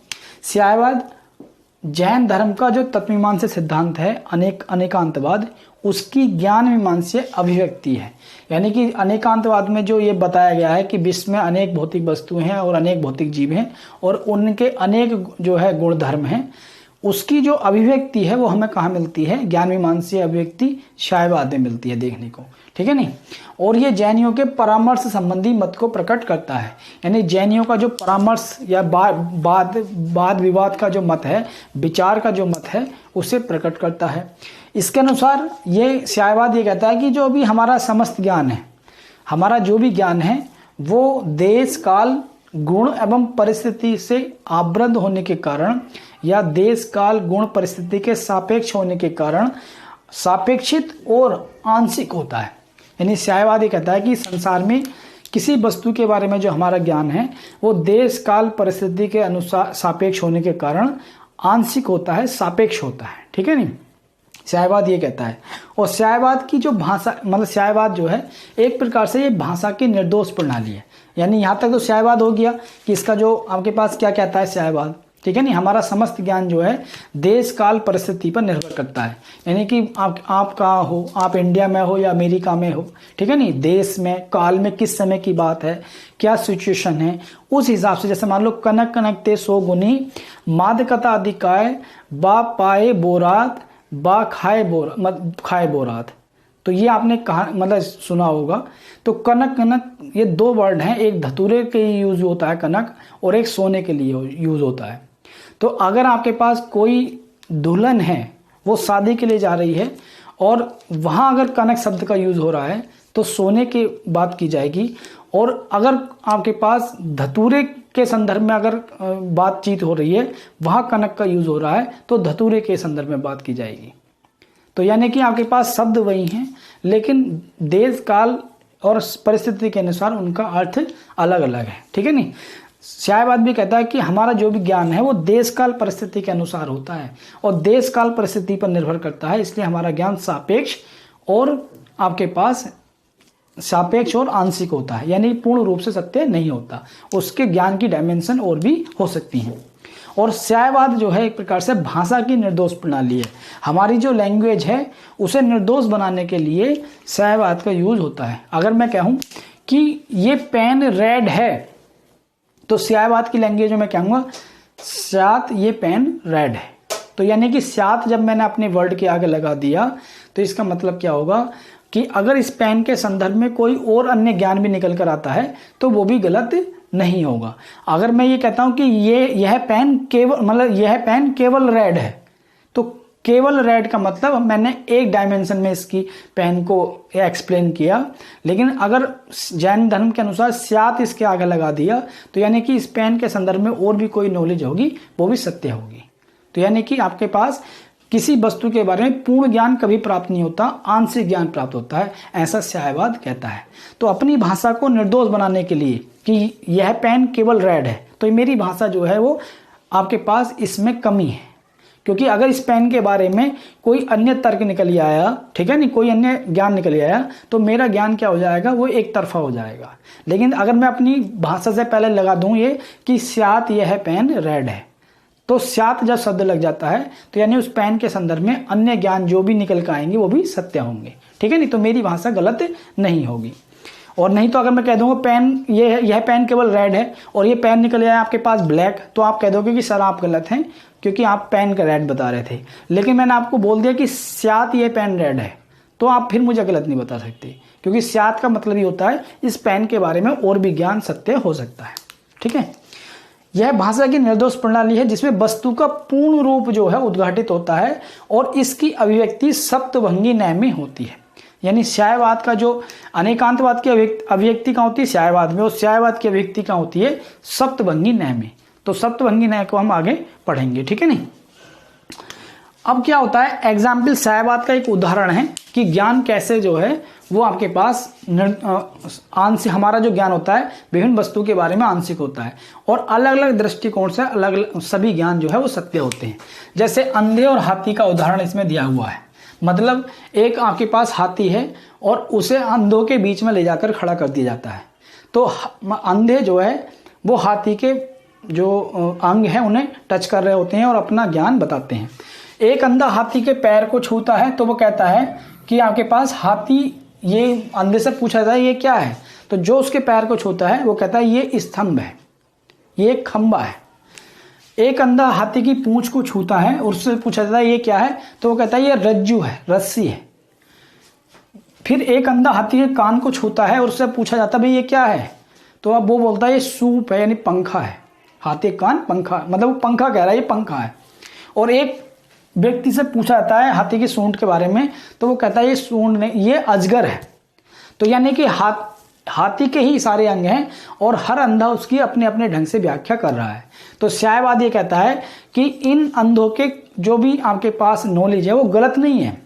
न्यायवाद जैन धर्म का जो तत्वमीमांसा सिद्धांत है अनेकांतवाद, उसकी ज्ञान मीमांसीय अभिव्यक्ति है। यानी कि अनेकांतवाद में जो ये बताया गया है कि विश्व में अनेक भौतिक वस्तुएं हैं और अनेक भौतिक जीव हैं और उनके अनेक जो है गुण धर्म हैं, उसकी जो अभिव्यक्ति है वो हमें कहाँ मिलती है? ज्ञान मीमांसीय अभिव्यक्ति शायवाद में मिलती है देखने को, ठीक है नहीं। और ये जैनियों के परामर्श संबंधी मत को प्रकट करता है। यानी जैनियों का जो परामर्श या वाद विवाद का जो मत है, विचार का जो मत है, उसे प्रकट करता है। इसके अनुसार ये शायवाद ये कहता है कि जो भी हमारा समस्त ज्ञान है, हमारा जो भी ज्ञान है, वो देश काल गुण एवं परिस्थिति से आवृत होने के कारण या देश काल गुण परिस्थिति के सापेक्ष होने के कारण सापेक्षित और आंशिक होता है। यानी शायवाद ये कहता है कि संसार में किसी वस्तु के बारे में जो हमारा ज्ञान है वो देश काल परिस्थिति के अनुसार सापेक्ष होने के कारण आंशिक होता है, सापेक्ष होता है, ठीक है नहीं। शायवाद ये कहता है। और शायवाद की जो भाषा, मतलब शायवाद जो है एक प्रकार से ये भाषा की निर्दोष प्रणाली है। यानी यहाँ तक तो शायवाद हो गया कि इसका जो आपके पास क्या कहता है शायवाद, ठीक है नहीं। हमारा समस्त ज्ञान जो है देश काल परिस्थिति पर निर्भर करता है। यानी कि आप कहाँ हो, आप इंडिया में हो या अमेरिका में हो, ठीक है नहीं, देश में काल में किस समय की बात है, क्या सिचुएशन है, उस हिसाब से। जैसे मान लो कनक कनकते सो गुनी माद कथा अधिकाय बा पाए बोरात बा खाए बोरात। तो ये आपने कहा, मतलब सुना होगा। तो कनक कनक ये दो वर्ड हैं, एक धतूरे के लिए यूज होता है कनक और एक सोने के लिए यूज होता है। तो अगर आपके पास कोई दुल्हन है, वो शादी के लिए जा रही है और वहाँ अगर कनक शब्द का यूज हो रहा है तो सोने की बात की जाएगी। और अगर आपके पास धतूरे के संदर्भ में अगर बातचीत हो रही है, वहाँ कनक का यूज हो रहा है तो धतूरे के संदर्भ में बात की जाएगी। तो यानी कि आपके पास शब्द वही हैं, लेकिन देश काल और परिस्थिति के अनुसार उनका अर्थ अलग अलग है, ठीक है नहीं। शायवाद भी कहता है कि हमारा जो भी ज्ञान है वो देश काल परिस्थिति के अनुसार होता है और देश काल परिस्थिति पर निर्भर करता है, इसलिए हमारा ज्ञान सापेक्ष और आपके पास सापेक्ष और आंशिक होता है। यानी पूर्ण रूप से सत्य नहीं होता, उसके ज्ञान की डायमेंशन और भी हो सकती हैं। और शायवाद जो है एक प्रकार से भाषा की निर्दोष प्रणाली है। हमारी जो लैंग्वेज है उसे निर्दोष बनाने के लिए शायवाद का यूज होता है। अगर मैं कहूँ कि ये पेन रेड है तो शायवाद की लैंग्वेज में मैं कहूँगा स्यात ये पेन रेड है। तो यानी कि स्यात जब मैंने अपने वर्ड के आगे लगा दिया तो इसका मतलब क्या होगा कि अगर इस पेन के संदर्भ में कोई और अन्य ज्ञान भी निकल कर आता है तो वो भी गलत नहीं होगा। अगर मैं ये कहता हूं कि यह पेन केवल रेड है, तो केवल रेड का मतलब मैंने एक डायमेंशन में इसकी पेन को एक्सप्लेन किया। लेकिन अगर जैन धर्म के अनुसार स्यात इसके आगे लगा दिया तो यानी कि इस पेन के संदर्भ में और भी कोई नॉलेज होगी, वो भी सत्य होगी। तो यानी कि आपके पास किसी वस्तु के बारे में पूर्ण ज्ञान कभी प्राप्त नहीं होता, आंशिक ज्ञान प्राप्त होता है, ऐसा शायवाद कहता है। तो अपनी भाषा को निर्दोष बनाने के लिए कि यह पेन केवल रेड है, तो मेरी भाषा जो है वो आपके पास इसमें कमी है। क्योंकि अगर इस पेन के बारे में कोई अन्य तर्क निकल आया, ठीक है नहीं, कोई अन्य ज्ञान निकल आया, तो मेरा ज्ञान क्या हो जाएगा, वो एक तरफा हो जाएगा। लेकिन अगर मैं अपनी भाषा से पहले लगा दूं ये कि स्यात यह पेन रेड है, तो स्यात जब शब्द लग जाता है तो यानी उस पेन के संदर्भ में अन्य ज्ञान जो भी निकल कर आएंगे वो भी सत्य होंगे, ठीक है नहीं। तो मेरी भाषा गलत नहीं होगी। और नहीं तो अगर मैं कह दूंगा पेन यह पेन केवल रेड है और ये पेन निकल आया आपके पास ब्लैक, तो आप कह दोगे कि सर आप गलत हैं क्योंकि आप पेन का रेड बता रहे थे। लेकिन मैंने आपको बोल दिया कि स्यात ये पेन रेड है, तो आप फिर मुझे गलत नहीं बता सकते, क्योंकि स्यात का मतलब ही होता है इस पेन के बारे में और भी ज्ञान सत्य हो सकता है, ठीक है। यह भाषा की निर्दोष प्रणाली है जिसमें वस्तु का पूर्ण रूप जो है उद्घाटित होता है और इसकी अभिव्यक्ति सप्तभंगी न्याय में होती है। यानी शायवाद का जो अनेकांतवाद की अभिव्यक्ति कहाँ होती है, शायवाद में, और शायवाद की अभिव्यक्ति कहाँ होती है, सप्तभंगी न्याय में। तो सप्तभंगी न्याय को हम आगे पढ़ेंगे, ठीक है नहीं। अब क्या होता है, एग्जाम्पल शायवाद का एक उदाहरण है कि ज्ञान कैसे जो है वो आपके पास आंशिक, हमारा जो ज्ञान होता है विभिन्न वस्तु के बारे में आंशिक होता है और अलग अलग दृष्टिकोण से अलग अलग सभी ज्ञान जो है वो सत्य होते हैं। जैसे अंधे और हाथी का उदाहरण इसमें दिया हुआ है। मतलब एक आपके पास हाथी है और उसे अंधों के बीच में ले जाकर खड़ा कर दिया जाता है। तो अंधे जो है वो हाथी के जो अंग है उन्हें टच कर रहे होते हैं और अपना ज्ञान बताते हैं। एक अंधा हाथी के पैर को छूता है तो वो कहता है कि आपके पास हाथी, ये अंधे से पूछा जाता है ये क्या है, तो जो उसके पैर को छूता है वो कहता है ये स्तंभ है, ये एक खंबा है। एक अंधा हाथी की पूंछ को छूता है और उससे पूछा जाता है ये क्या है, तो वो कहता है ये रज्जू है, रस्सी है। फिर एक अंधा हाथी के कान को छूता है और उससे पूछा जाता है भाई ये क्या है, तो अब वो बोलता है ये सूप है, यानी पंखा है। हाथी कान पंखा, मतलब वो पंखा कह रहा है, ये पंखा है। और एक व्यक्ति से पूछा जाता है हाथी की सूंड के बारे में, तो वो कहता है ये सूंड नहीं, ये अजगर है। तो यानी कि हाथी के ही सारे अंग हैं और हर अंधा उसकी अपने अपने ढंग से व्याख्या कर रहा है। तो स्यायवाद ये कहता है कि इन अंधों के जो भी आपके पास नॉलेज है वो गलत नहीं है,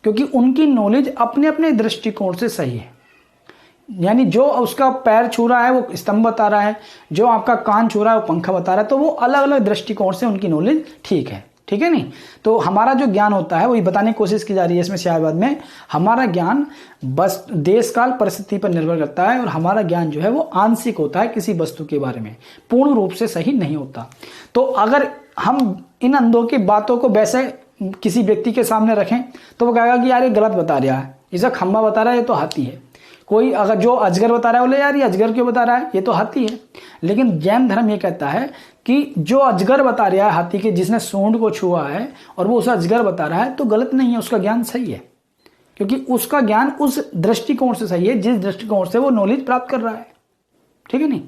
क्योंकि उनकी नॉलेज अपने अपने दृष्टिकोण से सही है। यानी जो उसका पैर छू रहा है वो स्तंभ बता रहा है, जो आपका कान छू रहा है वो पंखा बता रहा है, तो वो अलग अलग दृष्टिकोण से उनकी नॉलेज ठीक है, ठीक है नहीं। तो हमारा जो ज्ञान होता है वही बताने की कोशिश की जा रही है इसमें स्यायवाद में। हमारा ज्ञान बस देश काल परिस्थिति पर निर्भर करता है और हमारा ज्ञान जो है वो आंशिक होता है, किसी वस्तु के बारे में पूर्ण रूप से सही नहीं होता। तो अगर हम इन अंधों की बातों को वैसे किसी व्यक्ति के सामने रखें तो वो कहेगा कि यार ये गलत बता रहा है, इसे खंबा बता रहा है, ये तो हाथी है। कोई अगर जो अजगर बता रहा है बोले यार ये अजगर क्यों बता रहा है, ये तो हाथी है। लेकिन जैन धर्म ये कहता है कि जो अजगर बता रहा है हाथी के, जिसने सूंड को छुआ है और वो उसे अजगर बता रहा है, तो गलत नहीं है, उसका ज्ञान सही है, क्योंकि उसका ज्ञान उस दृष्टिकोण से सही है जिस दृष्टिकोण से वो नॉलेज प्राप्त कर रहा है, ठीक है नहीं।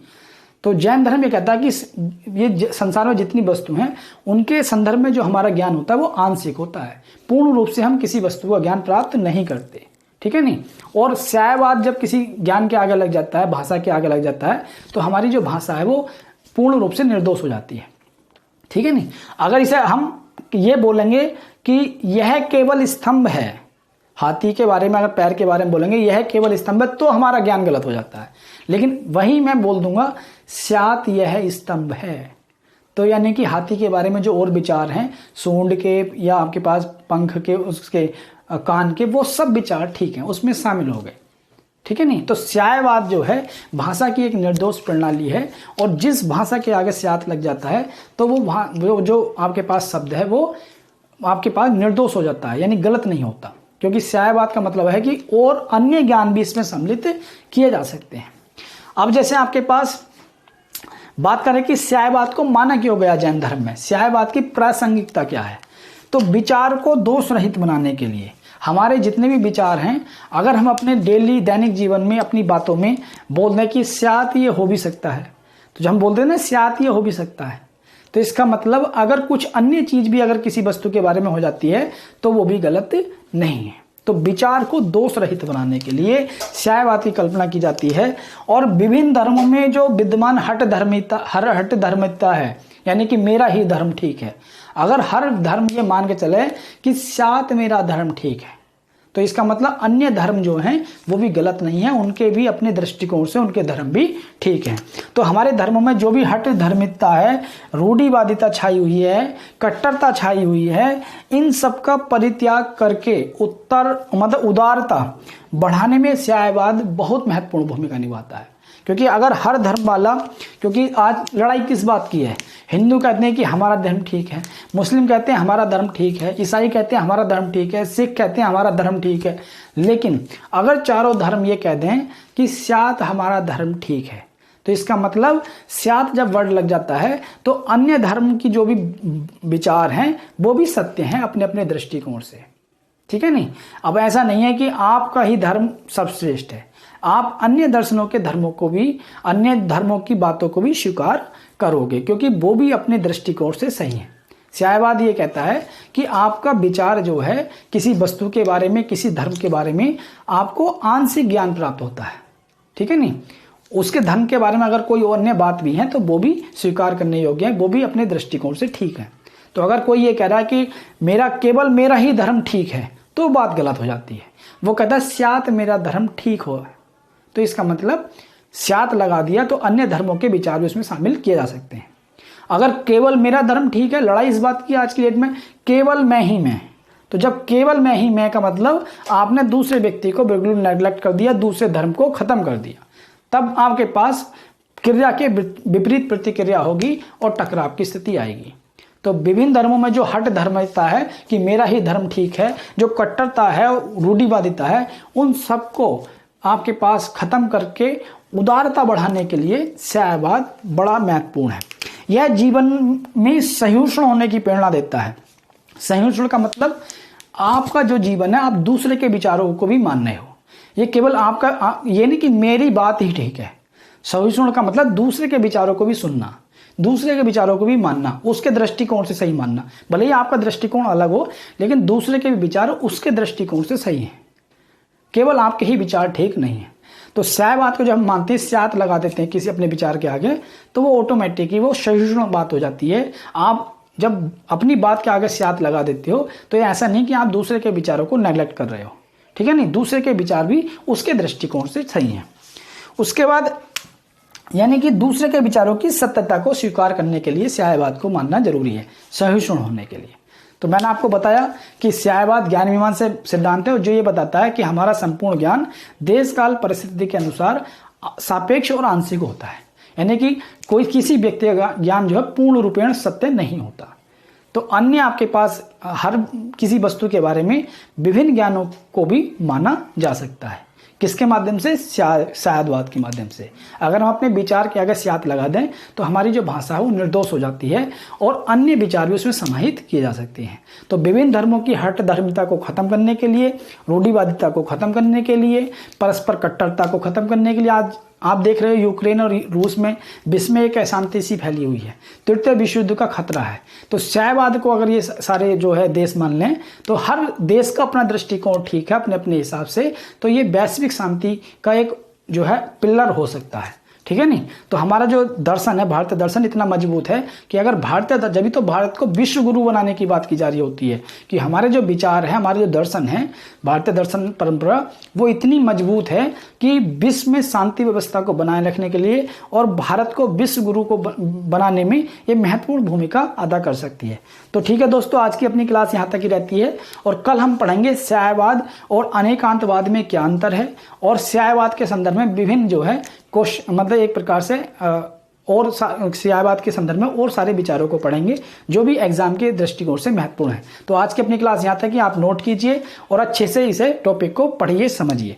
तो जैन धर्म ये कहता है कि ये संसार में जितनी वस्तु हैं उनके संदर्भ में जो हमारा ज्ञान होता है वो आंशिक होता है, पूर्ण रूप से हम किसी वस्तु का ज्ञान प्राप्त नहीं करते, ठीक है नहीं। और स्यायवाद जब किसी ज्ञान के आगे लग जाता है, भाषा के आगे लग जाता है, तो हमारी जो भाषा है वो पूर्ण रूप से निर्दोष हो जाती है, ठीक है नहीं। अगर इसे हम ये बोलेंगे कि यह केवल स्तंभ है, हाथी के बारे में अगर पैर के बारे में बोलेंगे यह केवल स्तंभ है, तो हमारा ज्ञान गलत हो जाता है। लेकिन वही मैं बोल दूंगा स्यात यह स्तंभ है, तो यानी कि हाथी के बारे में जो और विचार हैं, सूंड के या आपके पास पंख के, उसके कान के, वो सब विचार ठीक हैं, उसमें शामिल हो गए, ठीक है नहीं। तो स्यायवाद जो है भाषा की एक निर्दोष प्रणाली है, और जिस भाषा के आगे स्यात लग जाता है तो वो जो आपके पास शब्द है वो आपके पास निर्दोष हो जाता है, यानी गलत नहीं होता, क्योंकि स्यायवाद का मतलब है कि और अन्य ज्ञान भी इसमें सम्मिलित किए जा सकते हैं। अब जैसे आपके पास बात करें कि स्यायवाद को माना क्यों गया जैन धर्म में, स्यायवाद की प्रासंगिकता क्या है, तो विचार को दोष रहित बनाने के लिए हमारे जितने भी विचार हैं, अगर हम अपने डेली दैनिक जीवन में अपनी बातों में बोल दें कि स्यात ये हो भी सकता है, तो जब हम बोलते हैं ना स्यात ये हो भी सकता है, तो इसका मतलब अगर कुछ अन्य चीज भी अगर किसी वस्तु के बारे में हो जाती है तो वो भी गलत नहीं है। तो विचार को दोष रहित बनाने के लिए स्यायवाद की कल्पना की जाती है। और विभिन्न धर्मों में जो विद्यमान हट धर्मिता है, यानी कि मेरा ही धर्म ठीक है, अगर हर धर्म ये मान के चले कि स्यात मेरा धर्म ठीक है, तो इसका मतलब अन्य धर्म जो हैं वो भी गलत नहीं है, उनके भी अपने दृष्टिकोण से उनके धर्म भी ठीक हैं। तो हमारे धर्मों में जो भी हट धर्मिता है, रूढ़िवादिता छाई हुई है, कट्टरता छाई हुई है, इन सब का परित्याग करके उदारता बढ़ाने में स्यायवाद बहुत महत्वपूर्ण भूमिका निभाता है। क्योंकि अगर हर धर्म वाला, क्योंकि आज लड़ाई किस बात की है, हिंदू कहते हैं कि हमारा धर्म ठीक है, मुस्लिम कहते हैं हमारा धर्म ठीक है, ईसाई कहते हैं हमारा धर्म ठीक है, सिख कहते हैं हमारा धर्म ठीक है। लेकिन अगर चारों धर्म ये कह दें कि स्यात हमारा धर्म ठीक है, तो इसका मतलब स्यात जब वर्ड लग जाता है तो अन्य धर्म की जो भी विचार हैं वो भी सत्य हैं अपने अपने दृष्टिकोण से, ठीक है नहीं। अब ऐसा नहीं है कि आपका ही धर्म सर्वश्रेष्ठ है, आप अन्य दर्शनों के धर्मों को भी, अन्य धर्मों की बातों को भी स्वीकार करोगे, क्योंकि वो भी अपने दृष्टिकोण से सही है। स्यायवाद ये कहता है कि आपका विचार जो है किसी वस्तु के बारे में, किसी धर्म के बारे में, आपको आंशिक ज्ञान प्राप्त होता है, ठीक है नहीं। उसके धर्म के बारे में अगर कोई अन्य बात भी है तो वो भी स्वीकार करने योग्य है, वो भी अपने दृष्टिकोण से ठीक है। तो अगर कोई ये कह रहा है कि केवल मेरा ही धर्म ठीक है, तो बात गलत हो जाती है। वो कहता है स्यात मेरा धर्म ठीक हो, तो इसका मतलब स्यात लगा दिया तो अन्य धर्मों के विचार भी उसमें शामिल किए जा सकते हैं। अगर केवल मेरा धर्म ठीक है, लड़ाई इस बात की आज की डेट में केवल मैं ही मैं, तो जब केवल मैं ही मैं का मतलब आपने दूसरे व्यक्ति को बिल्कुल नेग्लेक्ट कर दिया, दूसरे धर्म को खत्म कर दिया, तब आपके पास क्रिया के विपरीत प्रतिक्रिया होगी और टकराव की स्थिति आएगी। तो विभिन्न धर्मों में जो हट धर्मता है कि मेरा ही धर्म ठीक है, जो कट्टरता है, रूढ़िवादिता है, उन सबको आपके पास खत्म करके उदारता बढ़ाने के लिए न्यायवाद बड़ा महत्वपूर्ण है। यह जीवन में सहिष्णु होने की प्रेरणा देता है। सहिष्णु का मतलब आपका जो जीवन है आप दूसरे के विचारों को भी मान रहे हो। ये केवल आपका ये नहीं कि मेरी बात ही ठीक है। सहिष्णु का मतलब दूसरे के विचारों को भी सुनना, दूसरे के विचारों को भी मानना, उसके दृष्टिकोण से सही मानना। भले ही आपका दृष्टिकोण अलग हो, लेकिन दूसरे के विचार उसके दृष्टिकोण से सही है, केवल आपके ही विचार ठीक नहीं है। तो न्यायवाद को जब हम मानते हैं, स्यात लगा देते हैं किसी अपने विचार के आगे, तो वो ऑटोमेटिकली वो सहिष्णु बात हो जाती है। आप जब अपनी बात के आगे स्यात लगा देते हो तो ये ऐसा नहीं कि आप दूसरे के विचारों को नेग्लेक्ट कर रहे हो, ठीक है नहीं, दूसरे के विचार भी उसके दृष्टिकोण से सही है। उसके बाद यानी कि दूसरे के विचारों की सत्यता को स्वीकार करने के लिए न्यायवाद को मानना जरूरी है, सहिष्णु होने के लिए। तो मैंने आपको बताया कि न्यायवाद ज्ञान मीमांसा सिद्धांत है, जो ये बताता है कि हमारा संपूर्ण ज्ञान देश काल परिस्थिति के अनुसार सापेक्ष और आंशिक होता है। यानी कि कोई किसी व्यक्ति का ज्ञान जो है पूर्ण रूपेण सत्य नहीं होता। तो अन्य आपके पास हर किसी वस्तु के बारे में विभिन्न ज्ञानों को भी माना जा सकता है। किसके माध्यम से? न्यायवाद के माध्यम से। अगर हम अपने विचार के आगे स्यात लगा दें तो हमारी जो भाषा है वो निर्दोष हो जाती है और अन्य विचार भी उसमें समाहित किए जा सकते हैं। तो विभिन्न धर्मों की हट धर्मिता को खत्म करने के लिए, रूढ़िवादिता को खत्म करने के लिए, परस्पर कट्टरता को खत्म करने के लिए आज आप देख रहे हो यूक्रेन और रूस में विश्व में एक अशांति सी फैली हुई है, तृतीय विश्व युद्ध का खतरा है। तो न्यायवाद को अगर ये सारे जो है देश मान लें तो हर देश का अपना दृष्टिकोण ठीक है अपने अपने हिसाब से, तो ये वैश्विक शांति का एक जो है पिलर हो सकता है, ठीक है नहीं। तो हमारा जो दर्शन है, भारतीय दर्शन इतना मजबूत है कि अगर जब तो भारत को विश्व गुरु बनाने की बात की जा रही होती है कि हमारे जो विचार है, हमारे जो दर्शन है, भारतीय दर्शन परंपरा वो इतनी मजबूत है कि विश्व में शांति व्यवस्था को बनाए रखने के लिए और भारत को विश्व गुरु को बनाने में ये महत्वपूर्ण भूमिका अदा कर सकती है। तो ठीक है दोस्तों, आज की अपनी क्लास यहाँ तक ही रहती है और कल हम पढ़ेंगे न्यायवाद और अनेकांतवाद में क्या अंतर है और न्यायवाद के संदर्भ में विभिन्न जो है मतलब एक प्रकार से और न्यायवाद के संदर्भ में और सारे विचारों को पढ़ेंगे जो भी एग्जाम के दृष्टिकोण से महत्वपूर्ण है। तो आज की अपनी क्लास यहाँ तक कि आप नोट कीजिए और अच्छे से इसे टॉपिक को पढ़िए, समझिए।